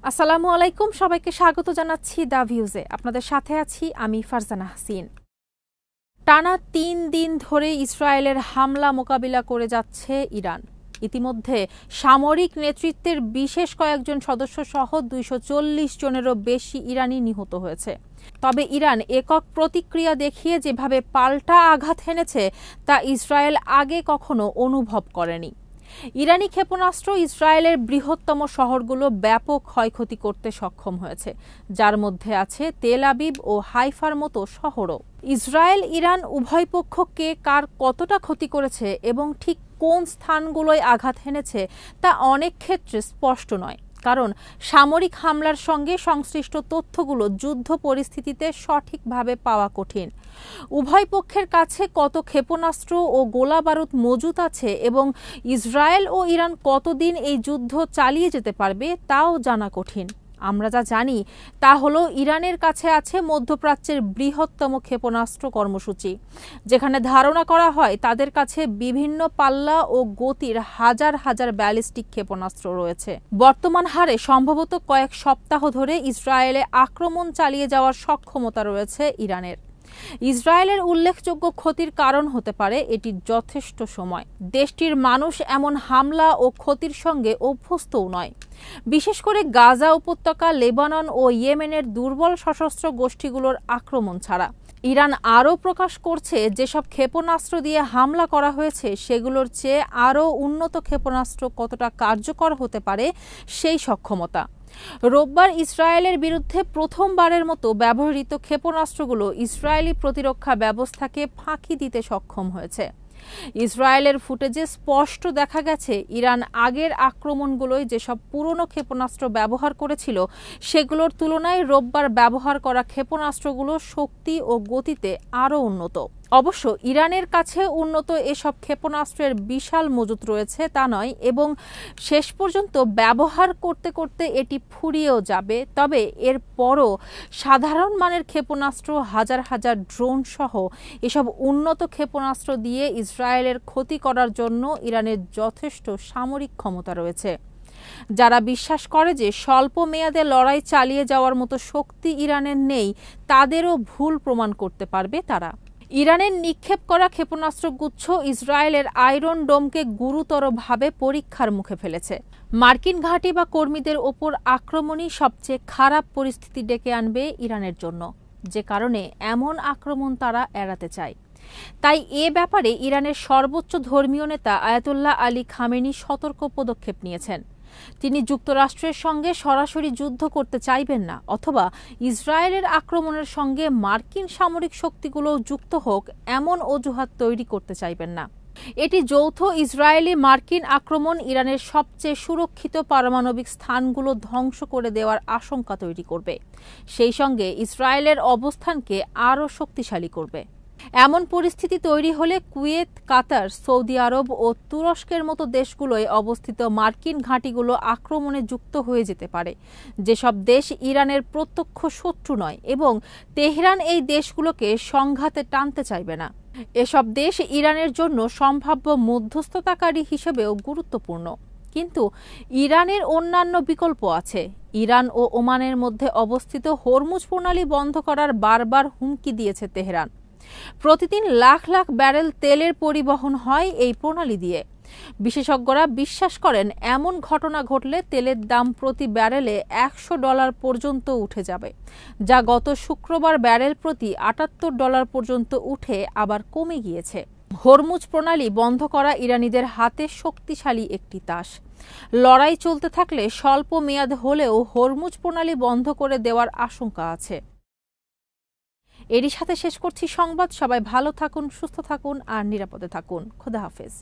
আসসালামু আলাইকুম, সবাইকে স্বাগত জানাচ্ছি দা ভিউজে। আপনাদের সাথে আছি আমি ফারজানা হাসিন। টানা ৩ দিন ধরে ইসরায়েলের হামলা মোকাবিলা করে যাচ্ছে ইরান। ইতিমধ্যে সামরিক নেতৃত্বের বিশেষ কয়েকজন সদস্য সহ ২৪০ জনেরও বেশি ইরানি নিহত হয়েছে। তবে ইরান একক প্রতিক্রিয়া দেখিয়ে যেভাবে পাল্টা আঘাত হেনেছে তা ইসরায়েল আগে কখনো অনুভব করেনি। ইরানি ক্ষেপণাস্ত্র ইসরায়েলের বৃহত্তম শহরগুলো ব্যাপক ক্ষয়ক্ষতি করতে সক্ষম হয়েছে, যার মধ্যে আছে তেল আবিব ও হাইফার মতো শহরও। ইসরায়েল ইরান উভয় পক্ষকে কার কতটা ক্ষতি করেছে এবং ঠিক কোন স্থানগুলোয় আঘাত হেনেছে তা অনেক ক্ষেত্রে স্পষ্ট নয়, কারণ সামরিক হামলার সঙ্গে সংশ্লিষ্ট তথ্যগুলো যুদ্ধ পরিস্থিতিতে সঠিকভাবে পাওয়া কঠিন। উভয় পক্ষের কাছে কত ক্ষেপণাস্ত্র ও গোলা বারুদ মজুত আছে এবং ইসরায়েল ও ইরান কতদিন এই যুদ্ধ চালিয়ে যেতে পারবে তাও জানা কঠিন। আমরা যা জানি তা হলো ইরানের কাছে আছে মধ্যপ্রাচ্যের বৃহত্তম ক্ষেপণাস্ত্র কর্মসূচি, যেখানে ধারণা করা হয় তাদের কাছে বিভিন্ন পাল্লা ও গতির হাজার হাজার ব্যালিস্টিক ক্ষেপণাস্ত্র রয়েছে। বর্তমান হারে সম্ভবত কয়েক সপ্তাহ ধরে ইসরায়েলে আক্রমণ চালিয়ে যাওয়ার সক্ষমতা রয়েছে ইরানের। ইসরায়েলের উল্লেখযোগ্য ক্ষতির কারণ হতে পারে এটি যথেষ্ট সময়। দেশটির মানুষ এমন হামলা ও ক্ষতির সঙ্গে অভ্যস্তও নয়, বিশেষ করে গাজা উপত্যকা, লেবানন ও ইয়েমেনের দুর্বল সশস্ত্র গোষ্ঠীগুলোর আক্রমণ ছাড়া। ইরান আরও প্রকাশ করছে যেসব ক্ষেপণাস্ত্র দিয়ে হামলা করা হয়েছে সেগুলোর চেয়ে আরও উন্নত ক্ষেপণাস্ত্র কতটা কার্যকর হতে পারে সেই সক্ষমতা। রোববার ইসরায়েলের বিরুদ্ধে প্রথমবারের মতো ব্যবহৃত ক্ষেপণাস্ত্রগুলো ইসরায়েলি প্রতিরক্ষা ব্যবস্থাকে ফাঁকি দিতে সক্ষম হয়েছে। ইসরায়েলের ফুটেজে স্পষ্ট দেখা গেছে ইরান আগের আক্রমণগুলোয় যেসব পুরনো ক্ষেপণাস্ত্র ব্যবহার করেছিল সেগুলোর তুলনায় রোববার ব্যবহার করা ক্ষেপণাস্ত্রগুলো শক্তি ও গতিতে আরও উন্নত। অবশ্য ইরানের কাছে উন্নত এসব ক্ষেপণাস্ত্রের বিশাল মজুত রয়েছে তা নয়, এবং শেষ পর্যন্ত ব্যবহার করতে করতে এটি ফুরিয়েও যাবে। তবে এরপরও সাধারণ মানের ক্ষেপণাস্ত্র, হাজার হাজার ড্রোন সহ এসব উন্নত ক্ষেপণাস্ত্র দিয়ে ইসরায়েলের ক্ষতি করার জন্য ইরানের যথেষ্ট সামরিক ক্ষমতা রয়েছে। যারা বিশ্বাস করে যে স্বল্প মেয়াদে লড়াই চালিয়ে যাওয়ার মতো শক্তি ইরানের নেই, তাদেরও ভুল প্রমাণ করতে পারবে তারা। ইরানের নিক্ষেপ করা ক্ষেপণাস্ত্রগুচ্ছ ইসরায়েলের আয়রন ডোমকে গুরুতরভাবে পরীক্ষার মুখে ফেলেছে। মার্কিন ঘাঁটি বা কর্মীদের ওপর আক্রমণই সবচেয়ে খারাপ পরিস্থিতি ডেকে আনবে ইরানের জন্য, যে কারণে এমন আক্রমণ তারা এড়াতে চায়। তাই এ ব্যাপারে ইরানের সর্বোচ্চ ধর্মীয় নেতা আয়াতুল্লাহ আলী খামেনি সতর্ক পদক্ষেপ নিয়েছেন। তিনি যুক্তরাষ্ট্রের সঙ্গে সরাসরি যুদ্ধ করতে চাইবেন না, অথবা ইসরায়েলের আক্রমণের সঙ্গে মার্কিন সামরিক শক্তিগুলো যুক্ত হোক এমন অজুহাত তৈরি করতে চাইবেন না। এটি যৌথ ইসরায়েলি মার্কিন আক্রমণ ইরানের সবচেয়ে সুরক্ষিত পারমাণবিক স্থানগুলো ধ্বংস করে দেওয়ার আশঙ্কা তৈরি করবে, সেই সঙ্গে ইসরায়েলের অবস্থানকে আরও শক্তিশালী করবে। এমন পরিস্থিতি তৈরি হলে কুয়েত, কাতার, সৌদি আরব ও তুরস্কের মতো দেশগুলোয় অবস্থিত মার্কিন ঘাঁটিগুলো আক্রমণে যুক্ত হয়ে যেতে পারে, যেসব দেশ ইরানের প্রত্যক্ষ শত্রু নয়, এবং তেহরান এই দেশগুলোকে সংঘাতে টানতে চাইবে না। এসব দেশ ইরানের জন্য সম্ভাব্য মধ্যস্থতাকারী হিসেবেও গুরুত্বপূর্ণ। কিন্তু ইরানের অন্যান্য বিকল্প আছে। ইরান ও ওমানের মধ্যে অবস্থিত হরমুজ প্রণালী বন্ধ করার বারবার হুমকি দিয়েছে তেহরান। প্রতিদিন লাখ লাখ ব্যারেল তেলের পরিবহন হয় এই প্রণালী দিয়ে। বিশেষজ্ঞরা বিশ্বাস করেন এমন ঘটনা ঘটলে তেলের দাম প্রতি ব্যারেলে $100 পর্যন্ত উঠে যাবে, যা গত শুক্রবার ব্যারেল প্রতি $78 পর্যন্ত উঠে আবার কমে গিয়েছে। হরমুজ প্রণালী বন্ধ করা ইরানিদের হাতে শক্তিশালী একটি তাস। লড়াই চলতে থাকলে স্বল্প মেয়াদ হলেও হরমুজ প্রণালী বন্ধ করে দেওয়ার আশঙ্কা আছে। এরই সাথে শেষ করছি সংবাদ। সবাই ভালো থাকুন, সুস্থ থাকুন আর নিরাপদে থাকুন। খোদা হাফেজ।